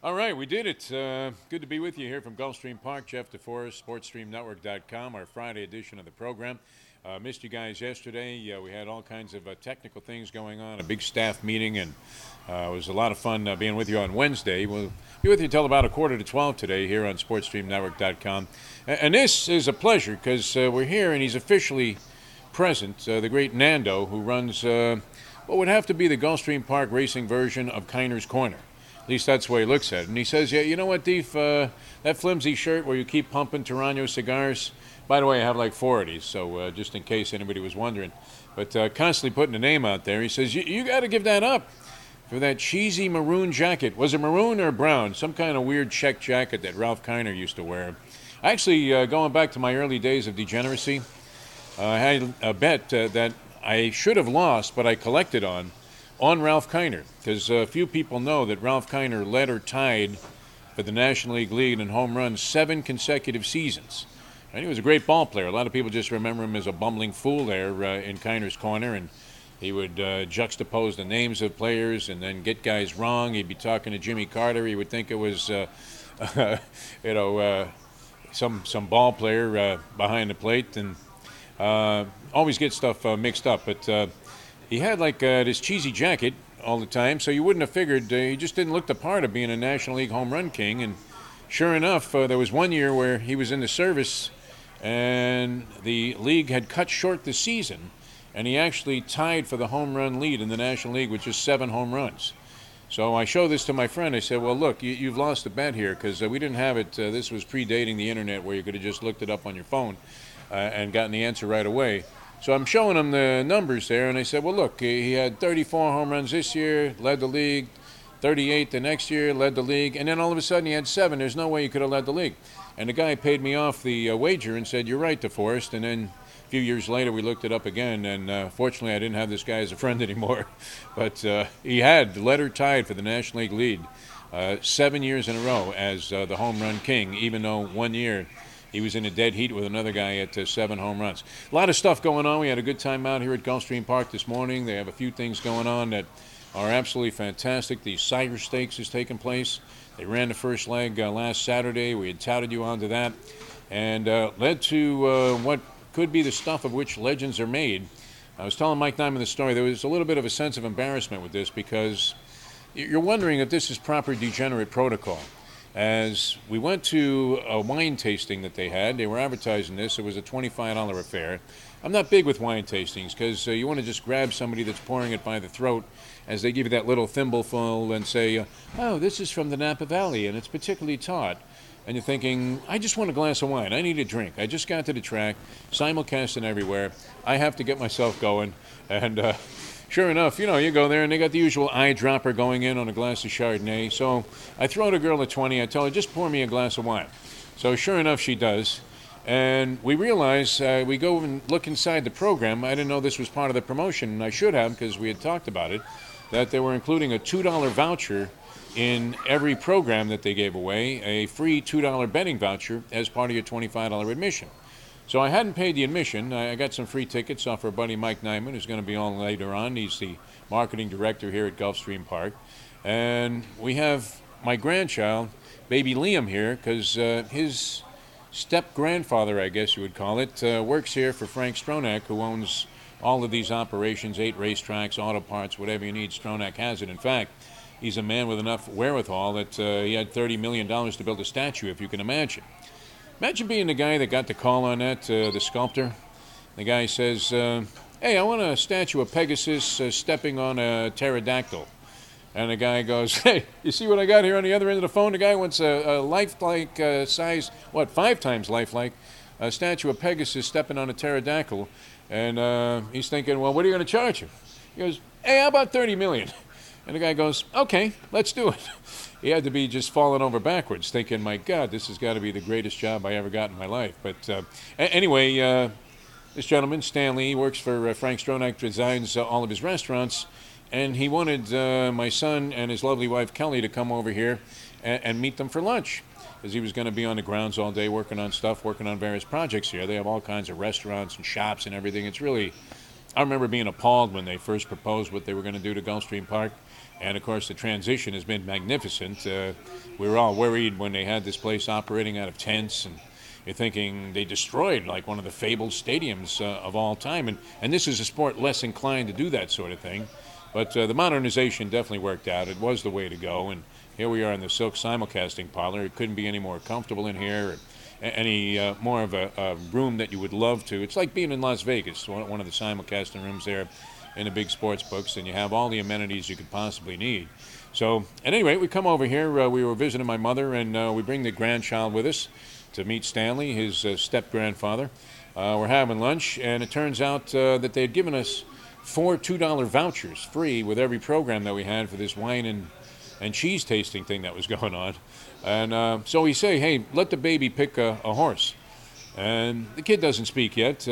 All right, we did it. Good to be with you here from Gulfstream Park. Jeff Deforest, SportsStreamNetwork.com, our Friday edition of the program. Missed you guys yesterday. We had all kinds of technical things going on, a big staff meeting, and it was a lot of fun being with you on Wednesday. We'll be with you until about 11:45 today here on SportsStreamNetwork.com. And this is a pleasure because we're here and he's officially present, the great Nando, who runs what would have to be the Gulfstream Park racing version of Kiner's Corner. At least that's the way he looks at it. And he says, yeah, you know what, Def, that flimsy shirt where you keep pumping Tarano cigars, by the way, I have like 4 of these, so just in case anybody was wondering. But constantly putting a name out there. He says, you got to give that up for that cheesy maroon jacket. Was it maroon or brown? Some kind of weird check jacket that Ralph Kiner used to wear. Actually, going back to my early days of degeneracy, I had a bet that I should have lost, but I collected on Ralph Kiner, because few people know that Ralph Kiner led or tied for the National League lead in home runs 7 consecutive seasons. And he was a great ball player. A lot of people just remember him as a bumbling fool there in Kiner's Corner, and he would juxtapose the names of players and then get guys wrong. He'd be talking to Jimmy Carter. He would think it was, some ball player behind the plate, and always get stuff mixed up. But he had like this cheesy jacket all the time, so you wouldn't have figured he just didn't look the part of being a National League home run king. And sure enough, there was one year where he was in the service and the league had cut short the season, and he actually tied for the home run lead in the National League with just 7 home runs. So I showed this to my friend. I said, well, look, you've lost the bet here because we didn't have it. This was predating the internet where you could have just looked it up on your phone and gotten the answer right away. So I'm showing him the numbers there, and I said, well, look, he had 34 home runs this year, led the league, 38 the next year, led the league, and then all of a sudden he had 7. There's no way he could have led the league. And the guy paid me off the wager and said, you're right, Deforest. And then a few years later we looked it up again, and fortunately I didn't have this guy as a friend anymore. But he had led or tied for the National League lead 7 years in a row as the home run king, even though one year he was in a dead heat with another guy at 7 home runs. A lot of stuff going on. We had a good time out here at Gulfstream Park this morning. They have a few things going on that are absolutely fantastic. The Cider Stakes is taking place. They ran the first leg last Saturday. We had touted you onto that, and led to what could be the stuff of which legends are made. I was telling Mike Nyman the story. There was a little bit of a sense of embarrassment with this because you're wondering if this is proper degenerate protocol. As we went to a wine tasting that they had, they were advertising this. It was a $25 affair. I'm not big with wine tastings because you want to just grab somebody that's pouring it by the throat as they give you that little thimbleful and say, oh, this is from the Napa Valley and it's particularly taut. And you're thinking, I just want a glass of wine. I need a drink. I just got to the track, simulcasting everywhere. I have to get myself going. And sure enough, you go there and they got the usual eyedropper going in on a glass of Chardonnay. So I throw the girl a 20. I tell her, just pour me a glass of wine. So sure enough, she does. And we realize, we go and look inside the program. I didn't know this was part of the promotion, and I should have because we had talked about it, that they were including a $2 voucher in every program that they gave away, a free $2 betting voucher as part of your $25 admission. So I hadn't paid the admission. I got some free tickets off our buddy Mike Nyman, who's going to be on later on. He's the marketing director here at Gulfstream Park. And we have my grandchild, baby Liam, here because his step-grandfather, I guess you would call it, works here for Frank Stronach, who owns all of these operations, 8 racetracks, auto parts, whatever you need, Stronach has it. In fact, he's a man with enough wherewithal that he had $30 million to build a statue, if you can imagine. Imagine being the guy that got the call on that, the sculptor. The guy says, hey, I want a statue of Pegasus stepping on a pterodactyl. And the guy goes, hey, you see what I got here on the other end of the phone? The guy wants a lifelike size, 5 times lifelike, a statue of Pegasus stepping on a pterodactyl. And he's thinking, well, what are you going to charge him? He goes, hey, how about $30 million? And the guy goes, okay, let's do it. He had to be just falling over backwards, thinking, my God, this has got to be the greatest job I ever got in my life. But anyway, this gentleman, Stanley, he works for Frank Stronach, designs all of his restaurants, and he wanted my son and his lovely wife, Kelly, to come over here and meet them for lunch, because he was going to be on the grounds all day working on stuff, working on various projects here. They have all kinds of restaurants and shops and everything. It's really I remember being appalled when they first proposed what they were going to do to Gulfstream Park. And, of course, the transition has been magnificent. We were all worried when they had this place operating out of tents, and you're thinking they destroyed like one of the fabled stadiums of all time. And this is a sport less inclined to do that sort of thing. But the modernization definitely worked out. It was the way to go. And here we are in the Silk simulcasting parlor. It couldn't be any more comfortable in here, or any more of a room that you would love to. It's like being in Las Vegas, one of the simulcasting rooms there in the big sports books, and you have all the amenities you could possibly need. So, at any rate, we come over here. We were visiting my mother, and we bring the grandchild with us to meet Stanley, his step-grandfather. We're having lunch, and it turns out that they had given us 4 $2 vouchers free with every program that we had for this wine and cheese tasting thing that was going on. And so we say, hey, let the baby pick a horse. And the kid doesn't speak yet.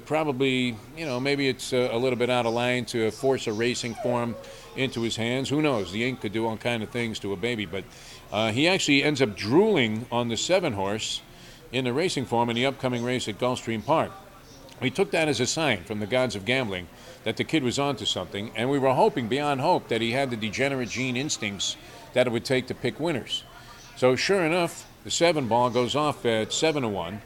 Probably, maybe it's a little bit out of line to force a racing form into his hands. Who knows? The ink could do all kind of things to a baby. But he actually ends up drooling on the 7-horse in the racing form in the upcoming race at Gulfstream Park. We took that as a sign from the gods of gambling that the kid was onto something, and we were hoping beyond hope that he had the degenerate gene instincts that it would take to pick winners. So sure enough, the 7 ball goes off at 7-1.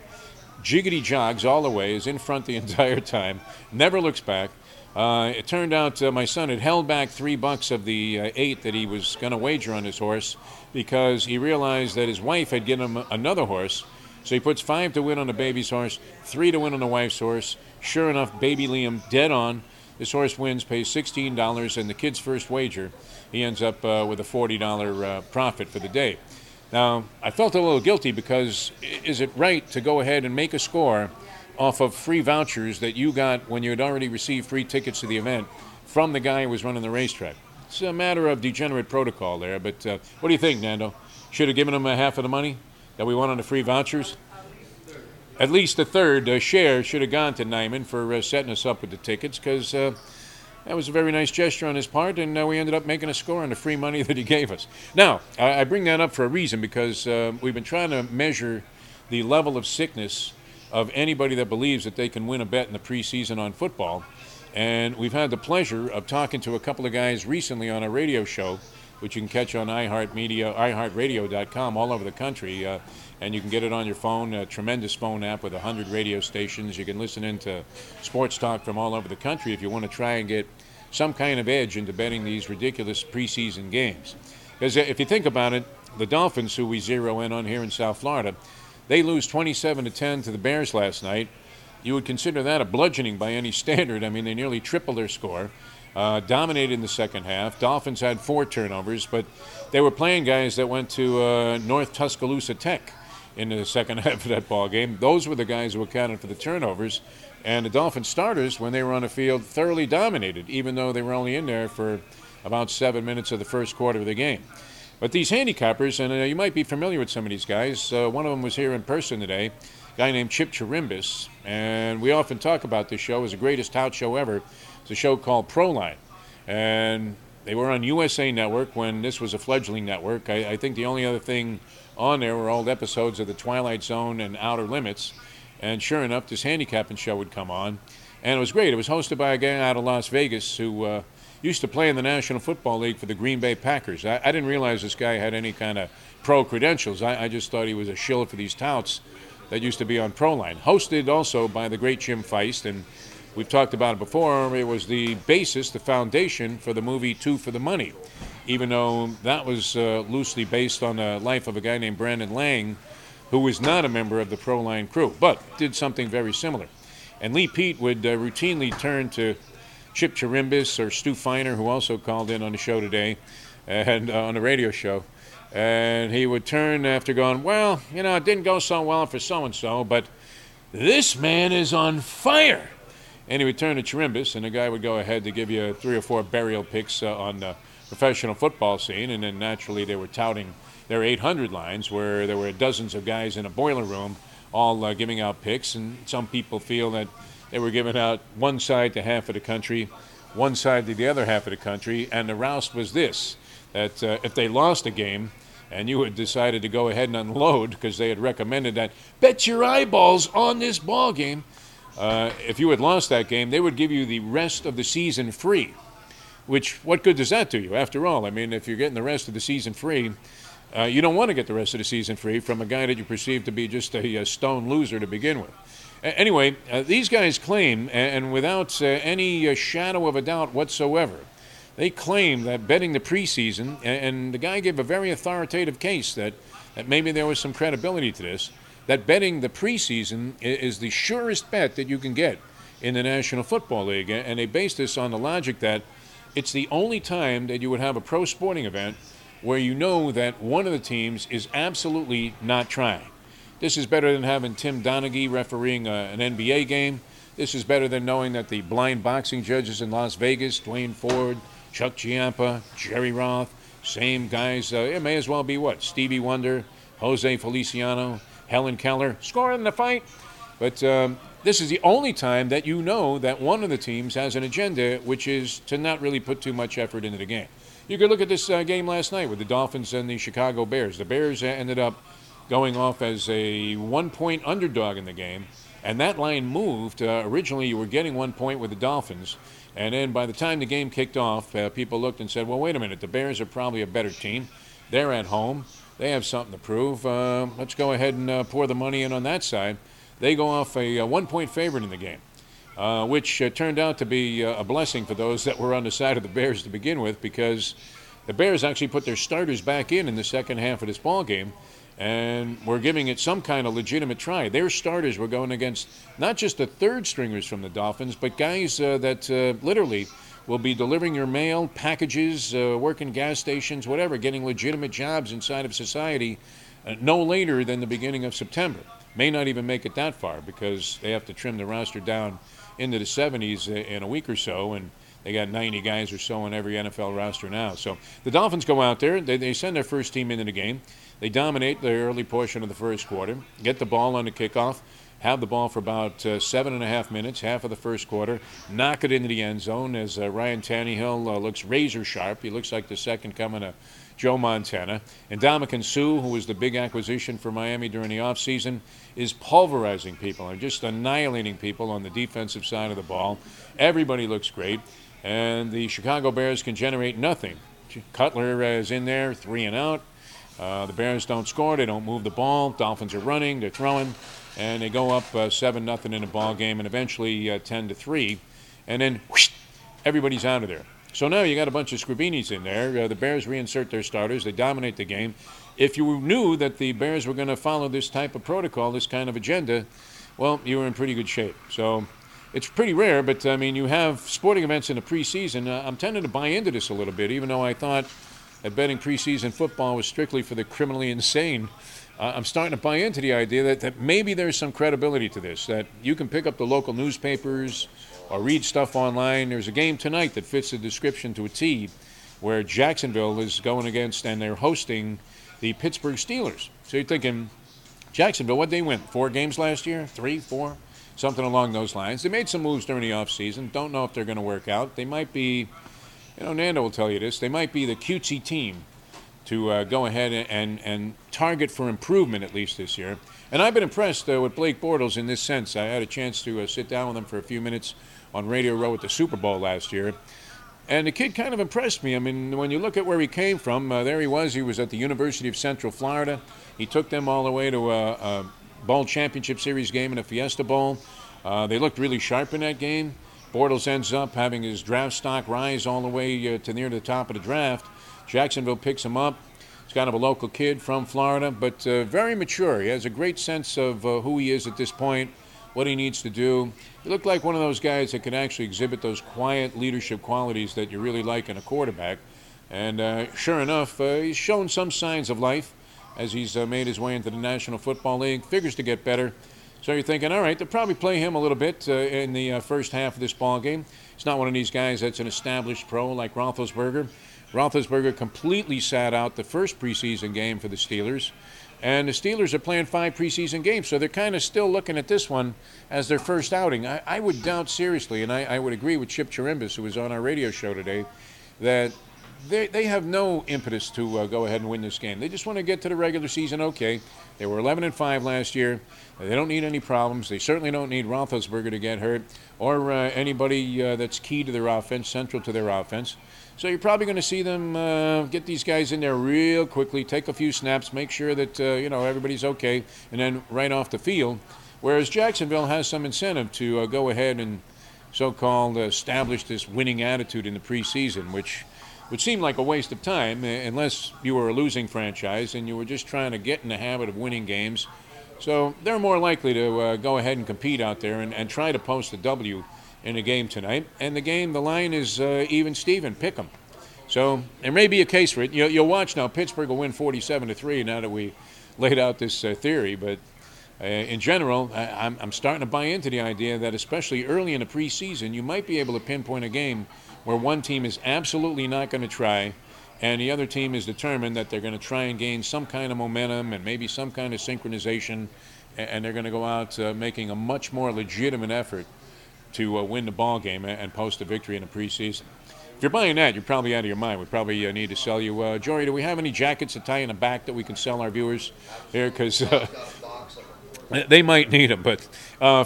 Jiggity jogs all the way, is in front the entire time, never looks back. It turned out my son had held back $3 of the 8 that he was going to wager on his horse because he realized that his wife had given him another horse. So he puts 5 to win on the baby's horse, 3 to win on the wife's horse. Sure enough, baby Liam dead on. This horse wins, pays $16, and the kid's first wager, he ends up with a $40 profit for the day. Now, I felt a little guilty because is it right to go ahead and make a score off of free vouchers that you got when you had already received free tickets to the event from the guy who was running the racetrack? It's a matter of degenerate protocol there, but what do you think, Nando? Should have given him half of the money that we won on the free vouchers? At least a third share should have gone to Nyman for setting us up with the tickets, because that was a very nice gesture on his part, and we ended up making a score on the free money that he gave us. Now, I bring that up for a reason, because we've been trying to measure the level of sickness of anybody that believes that they can win a bet in the preseason on football. And we've had the pleasure of talking to a couple of guys recently on a radio show, which you can catch on iHeartRadio.com all over the country. And you can get it on your phone, a tremendous phone app with 100 radio stations. You can listen into sports talk from all over the country if you want to try and get some kind of edge into betting these ridiculous preseason games. Because if you think about it, the Dolphins, who we zero in on here in South Florida, they lose 27-10 to the Bears last night. You would consider that a bludgeoning by any standard. I mean, they nearly tripled their score, dominated in the second half. Dolphins had 4 turnovers, but they were playing guys that went to North Tuscaloosa Tech in the second half of that ball game. Those were the guys who accounted for the turnovers. And the Dolphin starters, when they were on the field, thoroughly dominated, even though they were only in there for about 7 minutes of the first quarter of the game. But these handicappers, and you might be familiar with some of these guys, one of them was here in person today, a guy named Chip Chirimbus, and we often talk about this show as the greatest tout show ever. It's a show called Proline, and they were on USA Network when this was a fledgling network. I think the only other thing on there were old episodes of The Twilight Zone and Outer Limits, and sure enough, this handicapping show would come on, and it was great. It was hosted by a guy out of Las Vegas who used to play in the National Football League for the Green Bay Packers. I didn't realize this guy had any kind of pro credentials. I just thought he was a shill for these touts that used to be on Proline. Hosted also by the great Jim Feist, and we've talked about it before. It was the basis, the foundation for the movie Two for the Money, even though that was loosely based on the life of a guy named Brandon Lang, who was not a member of the Proline crew, but did something very similar. And Lee Pete would routinely turn to Chip Chirimbus or Stu Feiner, who also called in on the show today, and on the radio show. And he would turn after going, well, it didn't go so well for so-and-so, but this man is on fire. And he would turn to Chirimbus, and the guy would go ahead to give you 3 or 4 burial picks on the professional football scene. And then naturally they were touting their 800 lines, where there were dozens of guys in a boiler room all giving out picks. And some people feel that they were giving out one side to half of the country, one side to the other half of the country. And the rouse was this, that if they lost a game and you had decided to go ahead and unload because they had recommended that, bet your eyeballs on this ball game, If you had lost that game, they would give you the rest of the season free. Which, what good does that do you? After all, I mean, if you're getting the rest of the season free, you don't want to get the rest of the season free from a guy that you perceive to be just a stone loser to begin with. Anyway, these guys claim, and without any shadow of a doubt whatsoever, they claim that betting the preseason, and the guy gave a very authoritative case that maybe there was some credibility to this, that betting the preseason is the surest bet that you can get in the National Football League. And they base this on the logic that it's the only time that you would have a pro sporting event where you know that one of the teams is absolutely not trying. This is better than having Tim Donaghy refereeing an NBA game. This is better than knowing that the blind boxing judges in Las Vegas, Dwayne Ford, Chuck Giampa, Jerry Roth, same guys, it may as well be what? Stevie Wonder, Jose Feliciano, Helen Keller, scoring the fight. But this is the only time that you know that one of the teams has an agenda, which is to not really put too much effort into the game. You could look at this game last night with the Dolphins and the Chicago Bears. The Bears ended up going off as a 1-point underdog in the game, and that line moved. Originally, you were getting 1 point with the Dolphins, and then by the time the game kicked off, people looked and said, well, wait a minute, the Bears are probably a better team. They're at home. They have something to prove. Let's go ahead and pour the money in on that side. They go off a 1-point favorite in the game, which turned out to be a blessing for those that were on the side of the Bears to begin with, because the Bears actually put their starters back in the second half of this ball game, and were giving it some kind of legitimate try. Their starters were going against not just the third stringers from the Dolphins, but guys that literally will be delivering your mail, packages, working gas stations, whatever, getting legitimate jobs inside of society no later than the beginning of September. May not even make it that far because they have to trim the roster down into the 70s in a week or so, and they got 90 guys or so on every NFL roster now. So the Dolphins go out there. They send their first team into the game. They dominate the early portion of the first quarter, get the ball on the kickoff, have the ball for about 7.5 minutes, half of the first quarter, knock it into the end zone as Ryan Tannehill looks razor sharp. He looks like the second coming of Joe Montana. And Ndamukong Suh, who was the big acquisition for Miami during the offseason, is pulverizing people and just annihilating people on the defensive side of the ball. Everybody looks great, and the Chicago Bears can generate nothing. Cutler is in there, 3 and out. The Bears don't score. They don't move the ball. Dolphins are running. They're throwing. And they go up 7-0 in the ball game, and eventually 10-3. And then whoosh, everybody's out of there. So now you got a bunch of Scribinis in there. The Bears reinsert their starters. They dominate the game. If you knew that the Bears were going to follow this type of protocol, this kind of agenda, well, you were in pretty good shape. So it's pretty rare, but, I mean, you have sporting events in the preseason. I'm tending to buy into this a little bit, even though I thought that betting preseason football was strictly for the criminally insane. I'm starting to buy into the idea that maybe there's some credibility to this, that you can pick up the local newspapers or read stuff online. There's a game tonight that fits the description to a T where Jacksonville is going against, and they're hosting the Pittsburgh Steelers. So you're thinking, Jacksonville, what'd they win? 4 games last year? 3, 4? Something along those lines. They made some moves during the offseason. Don't know if they're going to work out. They might be, Nando will tell you this, they might be the cutesy team to go ahead and target for improvement, at least this year. And I've been impressed with Blake Bortles in this sense. I had a chance to sit down with him for a few minutes on Radio Row at the Super Bowl last year. And the kid kind of impressed me. I mean, when you look at where he came from, there he was at the University of Central Florida. He took them all the way to a Bowl Championship Series game in a Fiesta Bowl. They looked really sharp in that game. Bortles ends up having his draft stock rise all the way to near the top of the draft. Jacksonville picks him up. He's kind of a local kid from Florida, but very mature. He has a great sense of who he is at this point, what he needs to do. He looked like one of those guys that can actually exhibit those quiet leadership qualities that you really like in a quarterback. And sure enough, he's shown some signs of life as he's made his way into the National Football League. Figures to get better. So you're thinking, all right, they'll probably play him a little bit in the first half of this ball game. He's not one of these guys that's an established pro like Roethlisberger. Roethlisberger completely sat out the first preseason game for the Steelers, and the Steelers are playing 5 preseason games, so they're kind of still looking at this one as their first outing. I would doubt seriously, and I would agree with Chip Chirimbus, who was on our radio show today, that they have no impetus to go ahead and win this game. They just want to get to the regular season. Okay, they were 11-5 last year. They don't need any problems. They certainly don't need Roethlisberger to get hurt or anybody that's key to their offense, central to their offense. So you're probably going to see them get these guys in there real quickly, take a few snaps, make sure that everybody's okay, and then right off the field. Whereas Jacksonville has some incentive to go ahead and so-called establish this winning attitude in the preseason, which would seem like a waste of time unless you were a losing franchise and you were just trying to get in the habit of winning games. So they're more likely to go ahead and compete out there and try to post a W in a game tonight. And the line is even Steven. Pick 'em. So there may be a case for it. You'll watch now. Pittsburgh will win 47-3 now that we laid out this theory. But in general, I'm starting to buy into the idea that especially early in the preseason, you might be able to pinpoint a game where one team is absolutely not going to try and the other team is determined that they're going to try and gain some kind of momentum and maybe some kind of synchronization, and they're going to go out making a much more legitimate effort to win the ball game and post a victory in the preseason. If you're buying that, you're probably out of your mind. We probably need to sell you. Jory, do we have any jackets to tie in the back that we can sell our viewers here? Because they might need them. But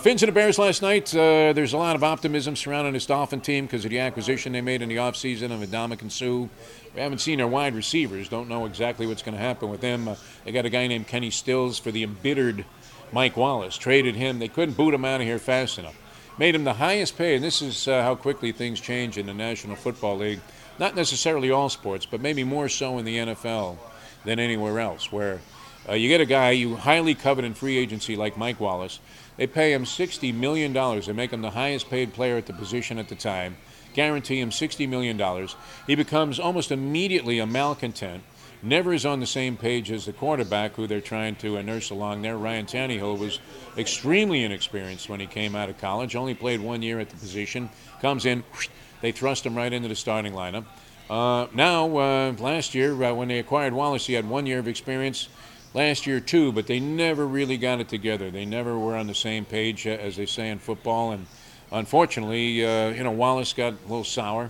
Finns and the Bears last night, there's a lot of optimism surrounding this Dolphin team because of the acquisition they made in the offseason of Adama and Sue. We haven't seen their wide receivers. Don't know exactly what's going to happen with them. They got a guy named Kenny Stills for the embittered Mike Wallace. Traded him. They couldn't boot him out of here fast enough. Made him the highest paid, and this is how quickly things change in the National Football League. Not necessarily all sports, but maybe more so in the NFL than anywhere else, where you get a guy you highly covet in free agency like Mike Wallace. They pay him $60 million. They make him the highest paid player at the position at the time. Guarantee him $60 million. He becomes almost immediately a malcontent. Never is on the same page as the quarterback who they're trying to nurse along there. Ryan Tannehill was extremely inexperienced when he came out of college. Only played 1 year at the position. Comes in, they thrust him right into the starting lineup. Last year, when they acquired Wallace, he had 1 year of experience. Last year, too, but they never really got it together. They never were on the same page, as they say in football. And unfortunately, Wallace got a little sour.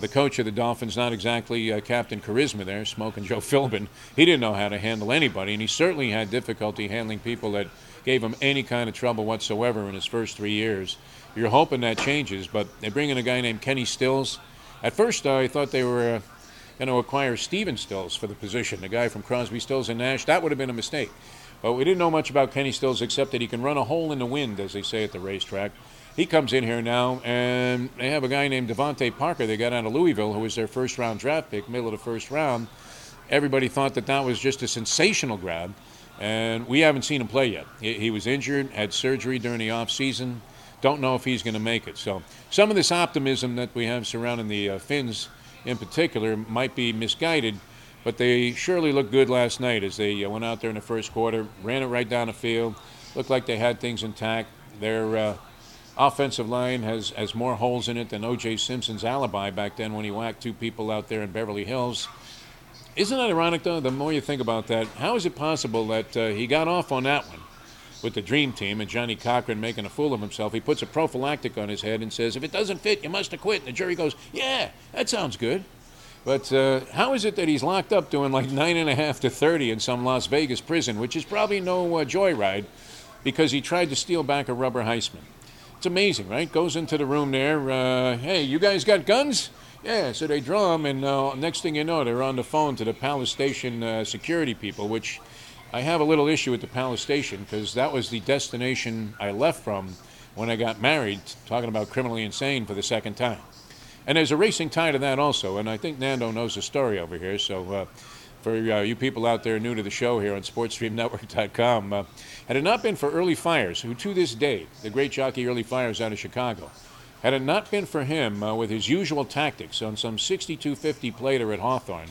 The coach of the Dolphins, not exactly Captain Charisma there, Smoking Joe Philbin. He didn't know how to handle anybody, and he certainly had difficulty handling people that gave him any kind of trouble whatsoever in his first 3 years. You're hoping that changes, but they bring in a guy named Kenny Stills. At first, I thought they were going to acquire Steven Stills for the position, the guy from Crosby, Stills, and Nash. That would have been a mistake. But we didn't know much about Kenny Stills except that he can run a hole in the wind, as they say at the racetrack. He comes in here now, and they have a guy named Devontae Parker they got out of Louisville, who was their first-round draft pick, middle of the first round. Everybody thought that was just a sensational grab, and we haven't seen him play yet. He was injured, had surgery during the offseason. Don't know if he's going to make it. So some of this optimism that we have surrounding the Finns in particular might be misguided, but they surely looked good last night as they went out there in the first quarter, ran it right down the field, looked like they had things intact. Their offensive line has more holes in it than O.J. Simpson's alibi back then when he whacked two people out there in Beverly Hills. Isn't that ironic, though, the more you think about that? How is it possible that he got off on that one with the Dream Team and Johnny Cochran making a fool of himself? He puts a prophylactic on his head and says, if it doesn't fit, you must have quit. And the jury goes, yeah, that sounds good. But how is it that he's locked up doing like 9.5 to 30 in some Las Vegas prison, which is probably no joyride, because he tried to steal back a rubber Heisman? It's amazing, right? Goes into the room there. Hey, you guys got guns? Yeah, so they draw him, and next thing you know, they're on the phone to the Palace Station security people, which I have a little issue with the Palace Station because that was the destination I left from when I got married, talking about criminally insane for the second time. And there's a racing tie to that also, and I think Nando knows the story over here, so for you people out there new to the show here on SportsStreamNetwork.com, had it not been for Early Fires, who to this day, the great jockey Early Fires out of Chicago, had it not been for him with his usual tactics on some 6250 plater at Hawthorne,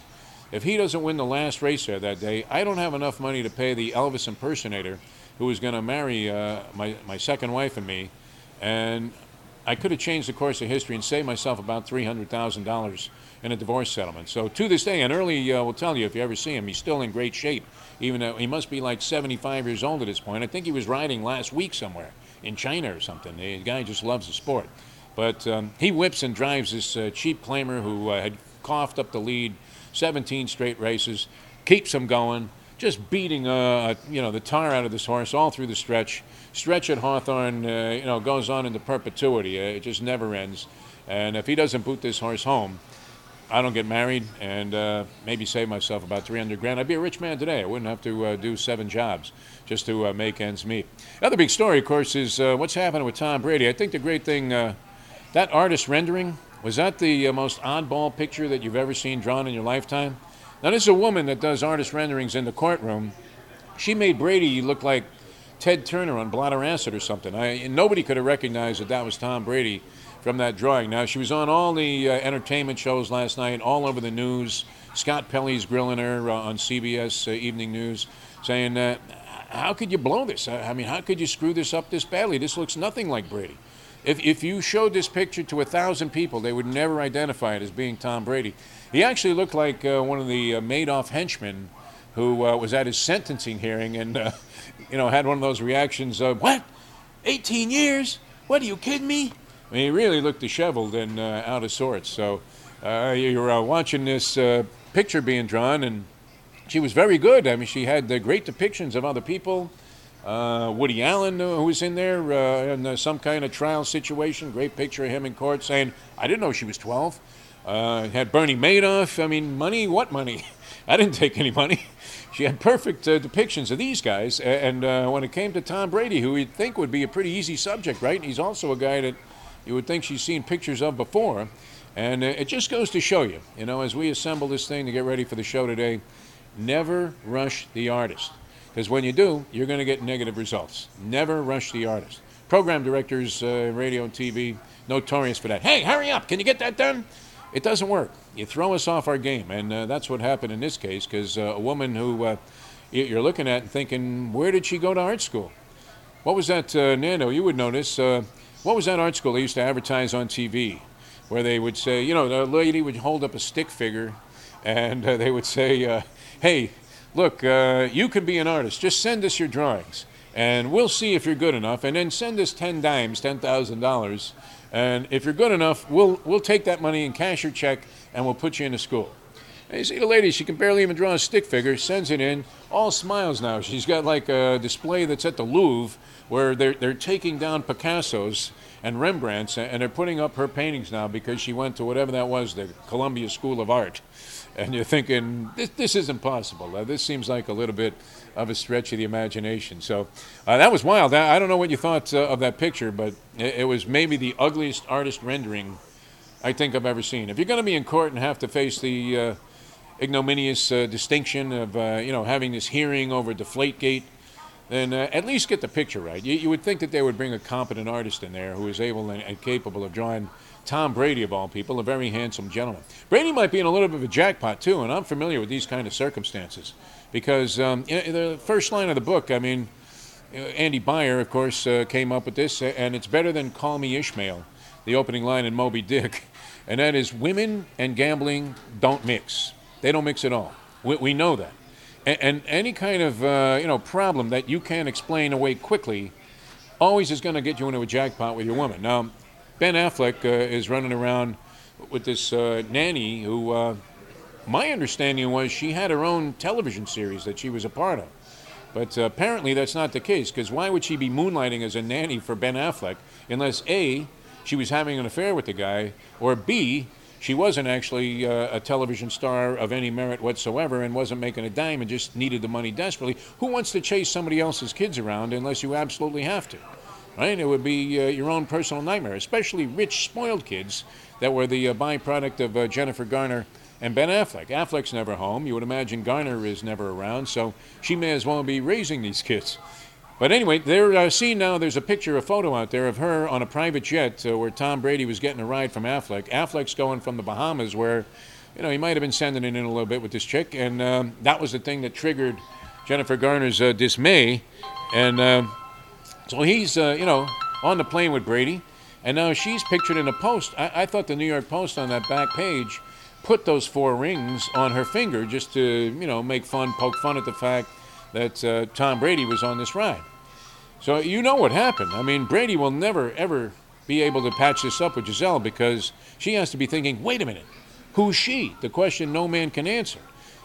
if he doesn't win the last race there that day, I don't have enough money to pay the Elvis impersonator who was going to marry my second wife and me, and I could have changed the course of history and saved myself about $300,000 in a divorce settlement. So to this day, and Early will tell you if you ever see him, he's still in great shape, even though he must be like 75 years old at this point. I think he was riding last week somewhere in China or something. The guy just loves the sport. But he whips and drives this cheap claimer who had coughed up the lead, 17 straight races, keeps him going, just beating the tar out of this horse all through the stretch. Stretch at Hawthorne, goes on into perpetuity. It just never ends. And if he doesn't boot this horse home, I don't get married and maybe save myself about $300,000. I'd be a rich man today. I wouldn't have to do 7 jobs just to make ends meet. The other big story, of course, is what's happening with Tom Brady. I think the great thing, that artist rendering, was that the most oddball picture that you've ever seen drawn in your lifetime? Now, this is a woman that does artist renderings in the courtroom. She made Brady look like Ted Turner on Bladder Acid or something. Nobody could have recognized that was Tom Brady from that drawing. Now, she was on all the entertainment shows last night, all over the news. Scott Pelley's grilling her on CBS Evening News, saying, how could you blow this? I mean, how could you screw this up this badly? This looks nothing like Brady. If you showed this picture to 1,000 people, they would never identify it as being Tom Brady. He actually looked like one of the Madoff henchmen who was at his sentencing hearing and, had one of those reactions of, what? 18 years? What, are you kidding me? I mean, he really looked disheveled and out of sorts. So you're watching this picture being drawn, and she was very good. I mean, she had great depictions of other people. Woody Allen, who was in there in some kind of trial situation. Great picture of him in court saying, I didn't know she was 12. Had Bernie Madoff. I mean, money? What money? I didn't take any money. She had perfect depictions of these guys. And when it came to Tom Brady, who you'd think would be a pretty easy subject, right? He's also a guy that you would think she's seen pictures of before. And it just goes to show you, as we assemble this thing to get ready for the show today, never rush the artist. Because when you do, you're going to get negative results. Never rush the artist. Program directors, radio and TV, notorious for that. Hey, hurry up. Can you get that done? It doesn't work. You throw us off our game. And that's what happened in this case, because a woman who you're looking at and thinking, where did she go to art school? What was that, Nando? You would notice. What was that art school they used to advertise on TV? Where they would say, the lady would hold up a stick figure and they would say, hey, look, you can be an artist. Just send us your drawings, and we'll see if you're good enough. And then send us 10 dimes, $10,000. And if you're good enough, we'll take that money and cash your check, and we'll put you into school. And you see the lady, she can barely even draw a stick figure, sends it in, all smiles now. She's got like a display that's at the Louvre where they're taking down Picasso's and Rembrandt's, and they're putting up her paintings now because she went to whatever that was, the Columbia School of Art. And you're thinking, this isn't possible. This seems like a little bit of a stretch of the imagination. So that was wild. I don't know what you thought of that picture, but it was maybe the ugliest artist rendering I think I've ever seen. If you're going to be in court and have to face the ignominious distinction of having this hearing over Deflategate, then at least get the picture right. You would think that they would bring a competent artist in there who is able and capable of drawing Tom Brady, of all people, a very handsome gentleman. Brady might be in a little bit of a jackpot, too, and I'm familiar with these kind of circumstances. Because in the first line of the book, I mean, Andy Beyer, of course, came up with this, and it's better than Call Me Ishmael, the opening line in Moby Dick. And that is, women and gambling don't mix. They don't mix at all. We know that. And any kind of problem that you can't explain away quickly always is going to get you into a jackpot with your woman. Now, Ben Affleck is running around with this nanny who, my understanding was she had her own television series that she was a part of. But apparently that's not the case, because why would she be moonlighting as a nanny for Ben Affleck unless A, she was having an affair with the guy, or B, she wasn't actually a television star of any merit whatsoever and wasn't making a dime and just needed the money desperately. Who wants to chase somebody else's kids around unless you absolutely have to? Right? It would be your own personal nightmare, especially rich, spoiled kids that were the byproduct of Jennifer Garner and Ben Affleck. Affleck's never home. You would imagine Garner is never around, so she may as well be raising these kids. But anyway, they're seeing now, there's a picture, a photo out there of her on a private jet where Tom Brady was getting a ride from Affleck. Affleck's going from the Bahamas where, he might have been sending it in a little bit with this chick, and that was the thing that triggered Jennifer Garner's dismay. And so he's, on the plane with Brady, and now she's pictured in a post. I thought the New York Post on that back page put those 4 rings on her finger just to, make fun, poke fun at the fact that Tom Brady was on this ride. So you know what happened. I mean, Brady will never, ever be able to patch this up with Giselle because she has to be thinking, wait a minute, Who's she? The question no man can answer.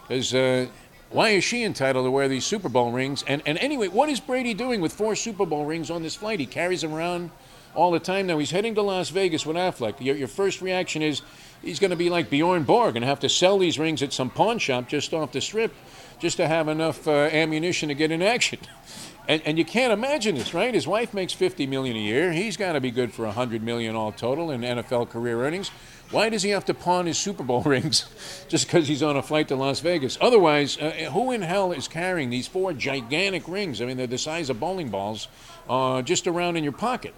Because why is she entitled to wear these Super Bowl rings? And anyway, what is Brady doing with 4 Super Bowl rings on this flight? He carries them around all the time now. He's heading to Las Vegas with Affleck. Your first reaction is he's going to be like Bjorn Borg and have to sell these rings at some pawn shop just off the strip just to have enough ammunition to get in action. And you can't imagine this, right? His wife makes $50 million a year. He's got to be good for $100 million all total in NFL career earnings. Why does he have to pawn his Super Bowl rings just because he's on a flight to Las Vegas? Otherwise, who in hell is carrying these 4 gigantic rings? I mean, they're the size of bowling balls, just around in your pocket.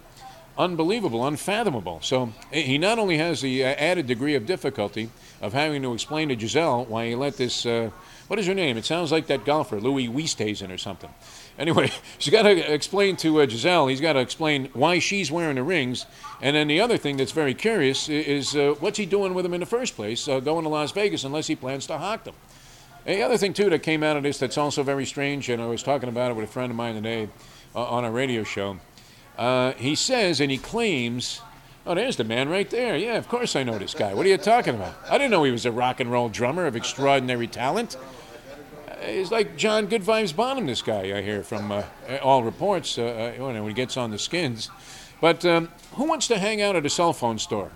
Unbelievable, unfathomable. So he not only has the added degree of difficulty of having to explain to Giselle why he let this, what is her name? It sounds like that golfer, Louis Oosthuizen or something. Anyway, she's got to explain to Giselle, he's got to explain why she's wearing the rings. And then the other thing that's very curious is what's he doing with them in the first place, going to Las Vegas unless he plans to hawk them. And the other thing, too, that came out of this that's also very strange, and I was talking about it with a friend of mine today on a radio show. He says and he claims, oh, there's the man right there. Yeah, of course I know this guy. What are you talking about? I didn't know he was a rock and roll drummer of extraordinary talent. He's like John Good Vibes Bonham, this guy, I hear from all reports when he gets on the skins. But who wants to hang out at a cell phone store?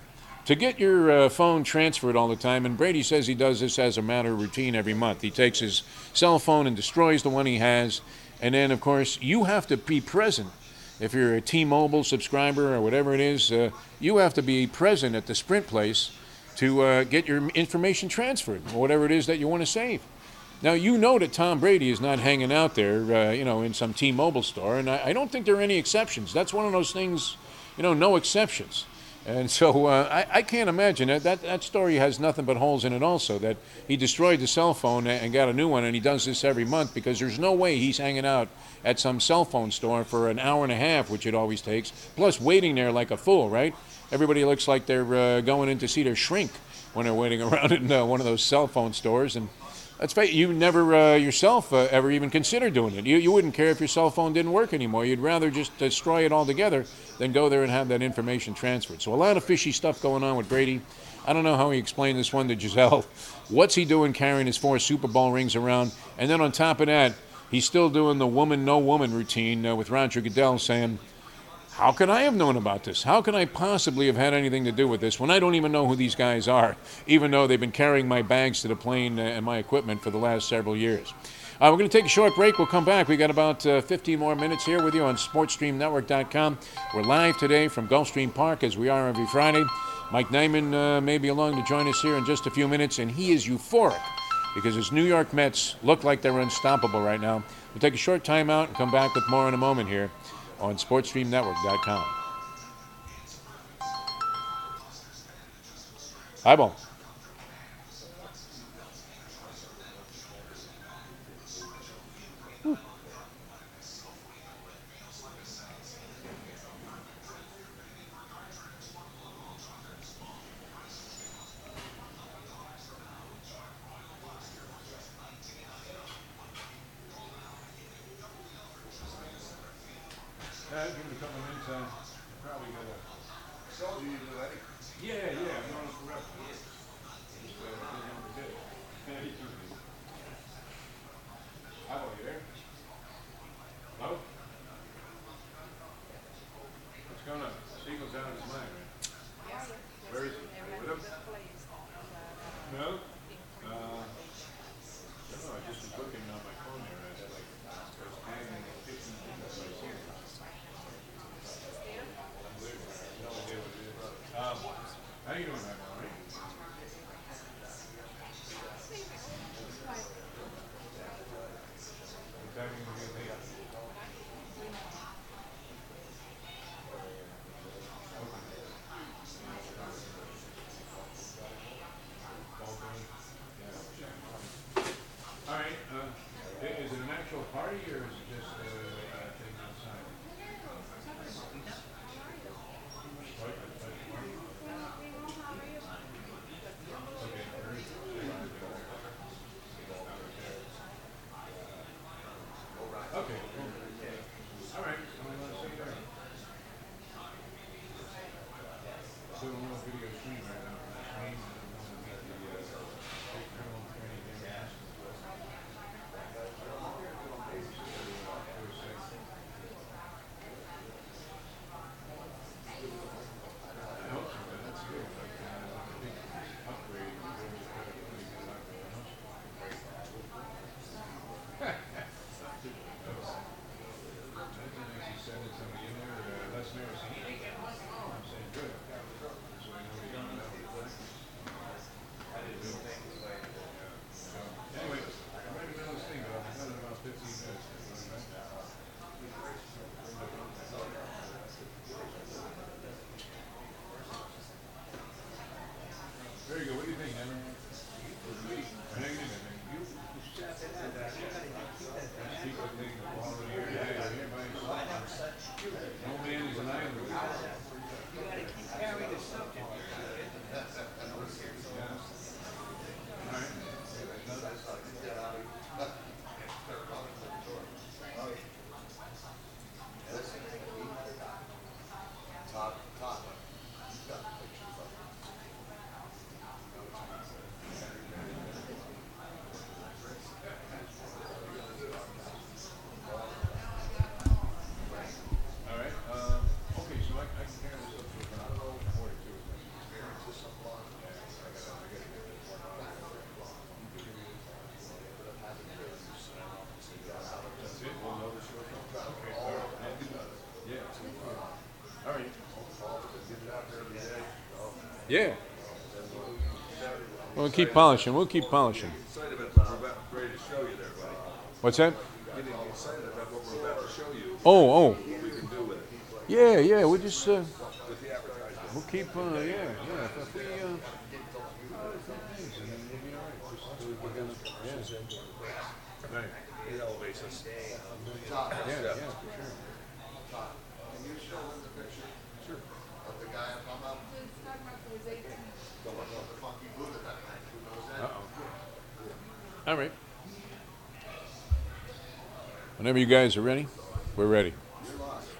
To get your phone transferred all the time, and Brady says he does this as a matter of routine every month. He takes his cell phone and destroys the one he has, and then, of course, you have to be present. If you're a T-Mobile subscriber or whatever it is, you have to be present at the Sprint place to get your information transferred, or whatever it is that you want to save. Now, you know that Tom Brady is not hanging out there, in some T-Mobile store, and I don't think there are any exceptions. That's one of those things, no exceptions. And so I can't imagine that story has nothing but holes in it also, that he destroyed the cell phone and got a new one, and he does this every month because there's no way he's hanging out at some cell phone store for an hour and a half, which it always takes, plus waiting there like a fool, right? Everybody looks like they're going in to see their shrink when they're waiting around in one of those cell phone stores. And that's right, you never yourself ever even considered doing it. You wouldn't care if your cell phone didn't work anymore. You'd rather just destroy it altogether than go there and have that information transferred. So a lot of fishy stuff going on with Brady. I don't know how he explained this one to Giselle. What's he doing carrying his 4 Super Bowl rings around? And then on top of that, he's still doing the woman, no woman routine with Roger Goodell saying, how can I have known about this? How can I possibly have had anything to do with this when I don't even know who these guys are, even though they've been carrying my bags to the plane and my equipment for the last several years? We're going to take a short break. We'll come back. We got about 15 more minutes here with you on SportsStreamNetwork.com. We're live today from Gulfstream Park, as we are every Friday. Mike Nyman may be along to join us here in just a few minutes, and he is euphoric because his New York Mets look like they're unstoppable right now. We'll take a short time out and come back with more in a moment here on SportsStreamNetwork.com. Highball. Give it a couple of minutes. Probably got a soldier you do, Eddie. Yeah, I've known him forever. Hello, you there? Hello? What's going on? Seagull's out of his mind, right? Where is he? With him? No? I don't know. I just was looking on my phone there. I was hanging 15 minutes right here. How you doing, man? All right? What time are you going to get late? Okay. Yeah. We'll keep polishing. We'll keep polishing. Excited about what we're about ready to show you there, buddy. What's that? Getting excited about what we're about to show you. Oh. What we can do with it. Yeah. We'll just. With the advertisement. We'll keep. Yeah. If we. Right. It elevates us. Yeah, for sure. Can you show them the picture? Sure. Of the guy I'm talking about? The funky Buddha that night. Who knows that? All right. Whenever you guys are ready, we're ready.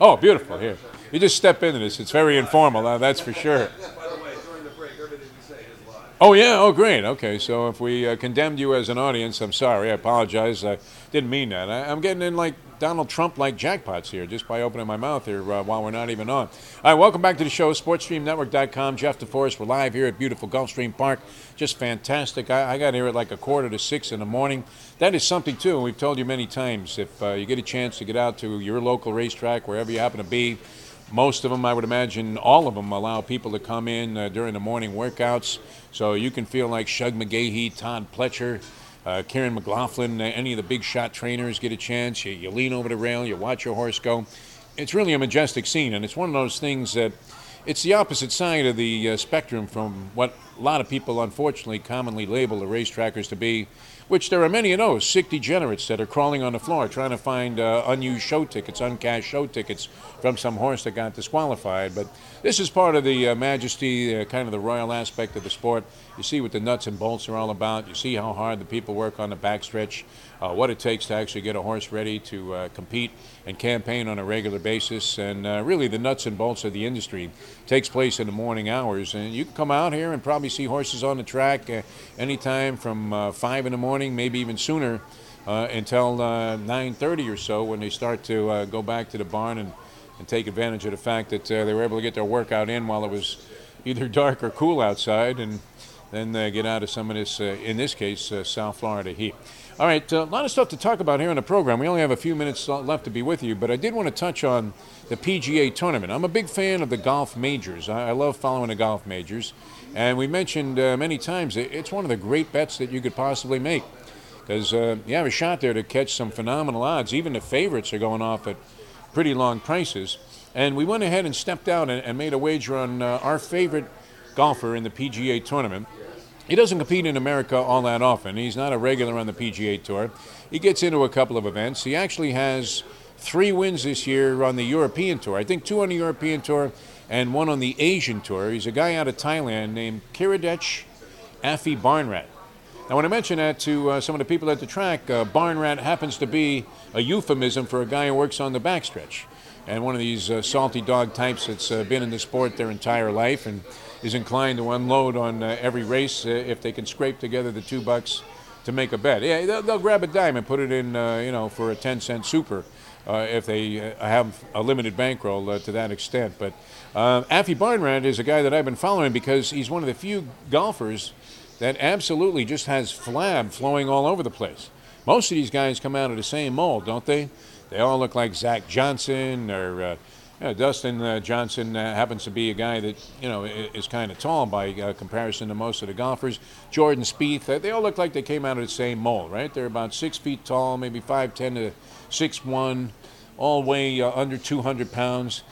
Oh, beautiful. Here. You just step into this. It's very informal, that's for sure. By the way, during the break, everything we say is live. Oh, yeah. Oh, great. Okay, so if we condemned you as an audience, I'm sorry. I apologize. I didn't mean that. I'm getting in like Donald Trump-like jackpots here just by opening my mouth here while we're not even on. All right, welcome back to the show, SportsStreamNetwork.com. Jeff Deforest. We're live here at beautiful Gulfstream Park. Just fantastic. I got here at like 5:45 in the morning. That is something, too, and we've told you many times. If you get a chance to get out to your local racetrack, wherever you happen to be, most of them, I would imagine all of them, allow people to come in during the morning workouts. So you can feel like Shug McGahee, Todd Pletcher, Kieran McLaughlin, any of the big shot trainers get a chance. You lean over the rail, you watch your horse go. It's really a majestic scene, and it's one of those things that it's the opposite side of the spectrum from what a lot of people, unfortunately, commonly label the racetrackers to be, which there are many of those sick degenerates that are crawling on the floor trying to find unused show tickets, uncashed show tickets from some horse that got disqualified. But this is part of the majesty, kind of the royal aspect of the sport. You see what the nuts and bolts are all about. You see how hard the people work on the backstretch, what it takes to actually get a horse ready to compete and campaign on a regular basis. And really the nuts and bolts of the industry takes place in the morning hours. And you can come out here and probably see horses on the track anytime from 5 in the morning, maybe even sooner, until 9:30 or so when they start to go back to the barn and take advantage of the fact that they were able to get their workout in while it was either dark or cool outside, and then get out of some of this, in this case, South Florida heat. All right, a lot of stuff to talk about here on the program. We only have a few minutes left to be with you, but I did want to touch on the PGA tournament. I'm a big fan of the golf majors. I love following the golf majors. And we mentioned many times it's one of the great bets that you could possibly make, because you have a shot there to catch some phenomenal odds. Even the favorites are going off at pretty long prices. And we went ahead and stepped out and made a wager on our favorite golfer in the PGA tournament. He doesn't compete in America all that often. He's not a regular on the PGA Tour. He gets into a couple of events. He actually has 3 wins this year on the European Tour. I think 2 on the European Tour and 1 on the Asian Tour. He's a guy out of Thailand named Kiradech Afi Barnrat. Now, when I mention that to some of the people at the track, Barnrat happens to be a euphemism for a guy who works on the backstretch. And one of these salty dog types that's been in the sport their entire life and is inclined to unload on every race if they can scrape together the $2 to make a bet. Yeah, they'll grab a dime and put it in, for a 10-cent super if they have a limited bankroll to that extent. But Afi Barnrat is a guy that I've been following because he's one of the few golfers that absolutely just has flab flowing all over the place. Most of these guys come out of the same mold, don't they? They all look like Zach Johnson or Dustin Johnson happens to be a guy that, is kind of tall by comparison to most of the golfers. Jordan Spieth, they all look like they came out of the same mold, right? They're about 6 feet tall, maybe 5'10" to 6'1", all weigh under 200 pounds.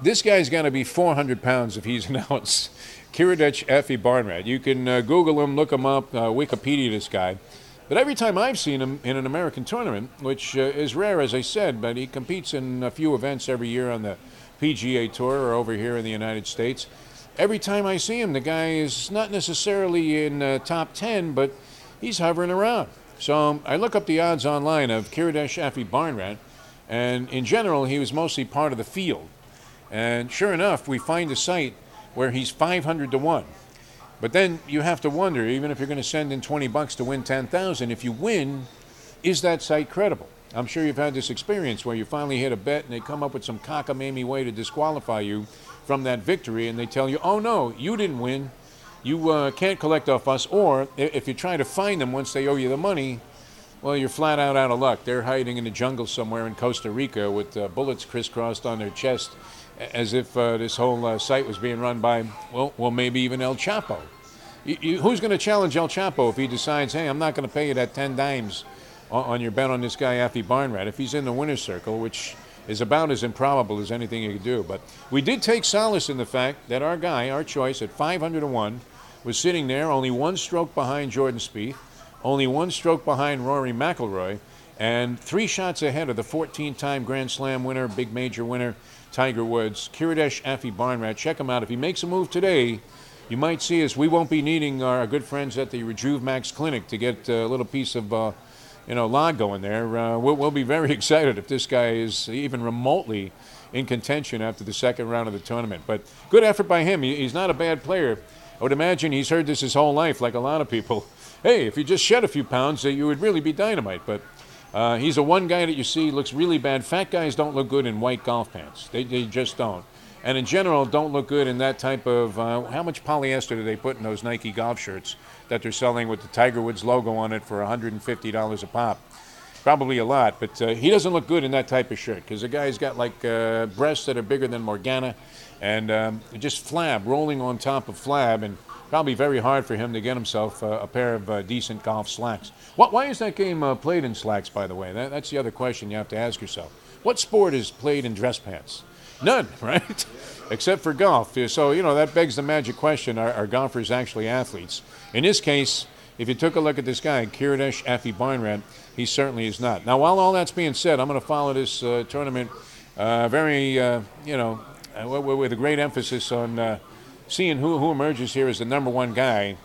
This guy's got to be 400 pounds if he's an ounce. Kiradech Afi Barnrat. You can Google him, look him up, Wikipedia this guy. But every time I've seen him in an American tournament, which is rare, as I said, but he competes in a few events every year on the PGA Tour or over here in the United States. Every time I see him, the guy is not necessarily in top 10, but he's hovering around. So I look up the odds online of Kiradech Afi Barnrat, and in general, he was mostly part of the field. And sure enough, we find a site where he's 500 to 1. But then you have to wonder, even if you're going to send in $20 to win $10,000, if you win, is that site credible? I'm sure you've had this experience where you finally hit a bet and they come up with some cockamamie way to disqualify you from that victory, and they tell you, oh no, you didn't win. You can't collect off us. Or if you try to find them once they owe you the money, well, you're flat out of luck. They're hiding in the jungle somewhere in Costa Rica with bullets crisscrossed on their chest as if this whole site was being run by, well, maybe even El Chapo. Who's going to challenge El Chapo if he decides, hey, I'm not going to pay you that 10 dimes on your bet on this guy, Affy Barnrat, if he's in the winner's circle, which is about as improbable as anything you could do. But we did take solace in the fact that our guy, our choice, at 500-1, was sitting there only one stroke behind Jordan Spieth, only one stroke behind Rory Mcilroy, and 3 shots ahead of the 14-time Grand Slam winner, big major winner, Tiger Woods. Kiradech Affy Barnrat, check him out. If he makes a move today, you might see us. We won't be needing our good friends at the Rejuve Max Clinic to get a little piece of, log going there. We'll be very excited if this guy is even remotely in contention after the second round of the tournament. But good effort by him. He's not a bad player. I would imagine he's heard this his whole life, like a lot of people. Hey, if you just shed a few pounds, you would really be dynamite. But he's a one guy that you see looks really bad. Fat guys don't look good in white golf pants. They just don't. And in general, don't look good in that type of, how much polyester do they put in those Nike golf shirts that they're selling with the Tiger Woods logo on it for $150 a pop? Probably a lot, but he doesn't look good in that type of shirt because the guy's got like breasts that are bigger than Morgana and just flab rolling on top of flab, and probably very hard for him to get himself a pair of decent golf slacks. Why is that game played in slacks, by the way? That's the other question you have to ask yourself. What sport is played in dress pants? None, right? Except for golf. So, that begs the magic question, are golfers actually athletes? In this case, if you took a look at this guy, Kiradech Affy Barnrat, he certainly is not. Now, while all that's being said, I'm going to follow this tournament with a great emphasis on seeing who emerges here as the number one guy.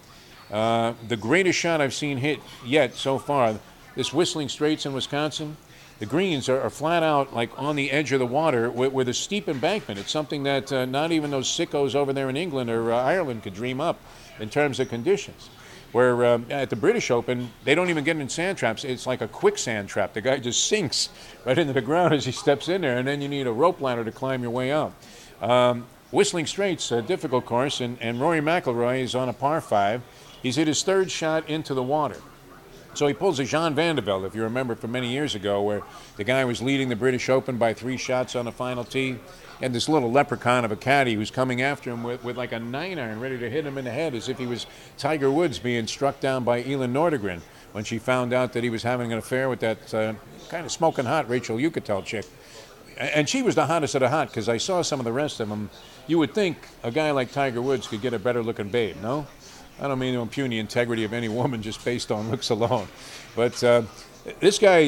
The greatest shot I've seen hit yet so far, this Whistling Straits in Wisconsin, the greens are flat out like on the edge of the water with a steep embankment. It's something that not even those sickos over there in England or Ireland could dream up in terms of conditions. Where at the British Open, they don't even get in sand traps. It's like a quicksand trap. The guy just sinks right into the ground as he steps in there, and then you need a rope ladder to climb your way out. Whistling Straits, a difficult course, and Rory Mcilroy is on a par 5. He's hit his third shot into the water. So he pulls a Jean Van de Velde, if you remember from many years ago, where the guy was leading the British Open by 3 shots on the final tee. And this little leprechaun of a caddy who's coming after him with like a 9-iron ready to hit him in the head as if he was Tiger Woods being struck down by Elin Nordegren when she found out that he was having an affair with that kind of smoking hot Rachel Yucatel chick. And she was the hottest of the hot because I saw some of the rest of them. You would think a guy like Tiger Woods could get a better looking babe, no? I don't mean to impugn the integrity of any woman just based on looks alone. But this guy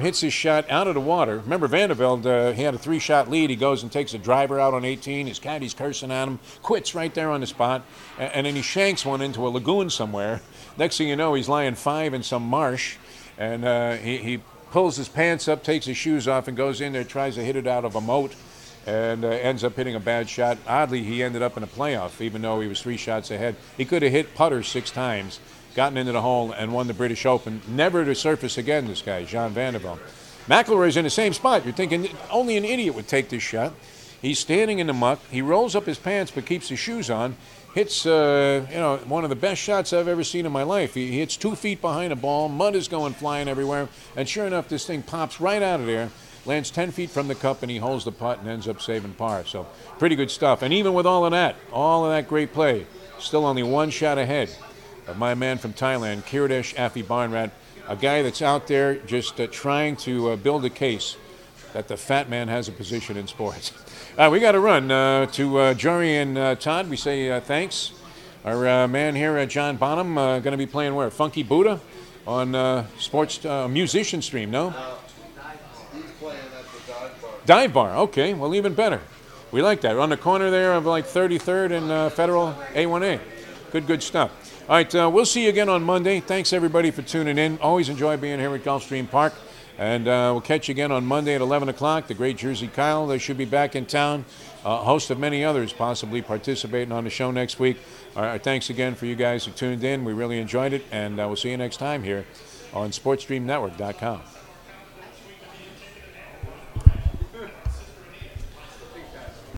hits his shot out of the water. Remember, Van de Velde, he had a 3-shot lead. He goes and takes a driver out on 18. His caddy's cursing at him, quits right there on the spot, and then he shanks one into a lagoon somewhere. Next thing you know, he's lying 5 in some marsh, and he pulls his pants up, takes his shoes off, and goes in there, tries to hit it out of a moat, and ends up hitting a bad shot. Oddly, he ended up in a playoff, even though he was 3 shots ahead. He could have hit putter 6 times, gotten into the hole, and won the British Open. Never to surface again, this guy, Jean Van de Velde. McIlroy's in the same spot. You're thinking only an idiot would take this shot. He's standing in the muck. He rolls up his pants but keeps his shoes on. Hits, one of the best shots I've ever seen in my life. He hits 2 feet behind the ball. Mud is going flying everywhere. And sure enough, this thing pops right out of there. Lands 10 feet from the cup, and he holds the putt and ends up saving par. So pretty good stuff. And even with all of that great play, still only 1 shot ahead of my man from Thailand, Kiradech Affy Barnrat, a guy that's out there just trying to build a case that the fat man has a position in sports. We got to run to Jory and Todd. We say thanks. Our man here, John Bonham, going to be playing where? Funky Buddha on sports musician stream, no? He's playing at the dive bar. Dive bar, okay, well, even better. We like that. We're on the corner there of like 33rd and Federal A1A. Good stuff. All right, we'll see you again on Monday. Thanks, everybody, for tuning in. Always enjoy being here at Gulfstream Park. And we'll catch you again on Monday at 11 o'clock. The great Jersey Kyle, they should be back in town. A host of many others possibly participating on the show next week. All right, thanks again for you guys who tuned in. We really enjoyed it. And we'll see you next time here on SportsStreamNetwork.com.